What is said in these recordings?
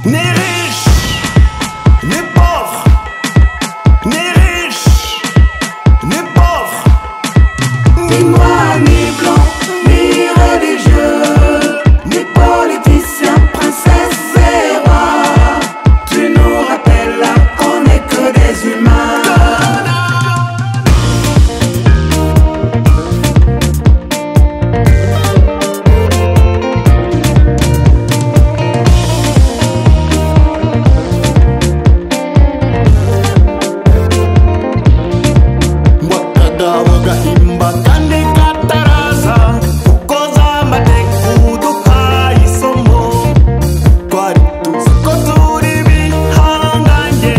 ni riche, ni pauvre, ni riche, ni pauvre, Ni noir, ni blanc, ni religieux, ni politicien, princesse et roi. Tu nous rappelles là qu'on n'est que des humains. wakagabo gahimba kandi kataraza kuko z'amateka duhaye isomo twari tuzi ko turi bihangange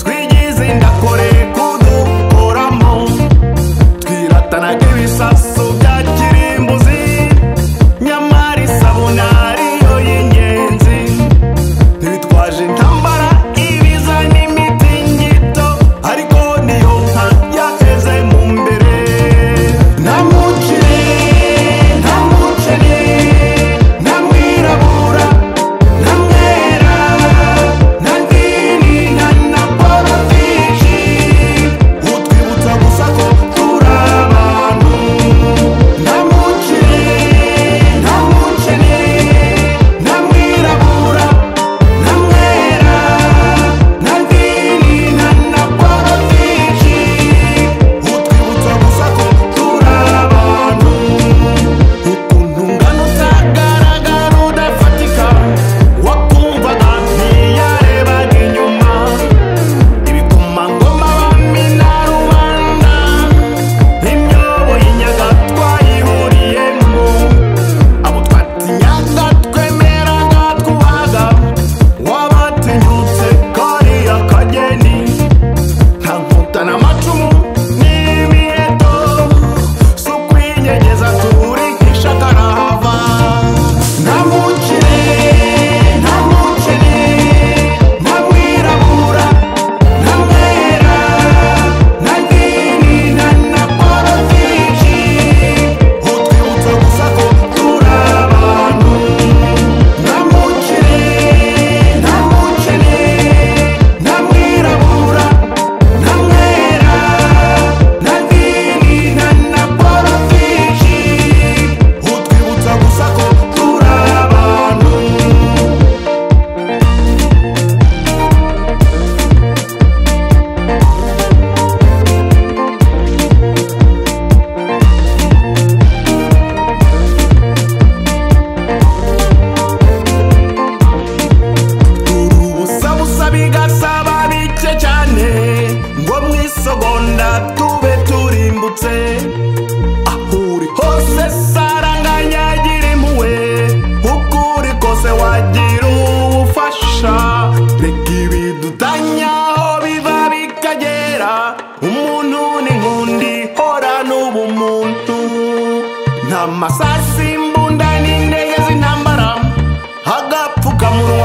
twigize indakore kudukoramo twiratanaga ibisasu bya kirimbuzi nyamara isabune ariyo y'ingenzi ntitwaje intambara ibiza n'imitingito ariko niyo nka yaheze mu mbere nta mukire nta mukene nta mwirabura nta mwera nta dini nta na politiki utwibutsa gusa ko turi abantu nta mukire nta mukene nta mwirabura nta mwera nta dini nta na politiki utwibutsa gusa ko turi abantu ukuntu ungana utagaragara udafatika wakumvaga ntiyarebaga inyuma ibikomangoma bami na rubanda imyobo y'inyaga twayihuriyemo abo twatinyaga twemeraga twubahaga wabatinyutse kariya kageni nta nkuta n'amacumu n'imiheto si ukwinyegeza turi nk'ishakarahava nta mukire nta mukene nta mwirabura nta mwera nta dini nta na politiki utwibutsa gusa ko turi abantu nta mukire nta mukene nta mwirabura nta mwera nta dini nta na politiki utwibutsa gusa ko turi abantu turi ubusabusa bigasaba bike cyane ngo mu isogonda tube turimbutse aho uri hose saranganyagira impuhwe uko uri kose wagira ubufasha reka ibidutanyaho biva bikagera umuntu n'inkundi horana ubumuntu nta masasi imbunda n'indege z'intambara agapfukamunwa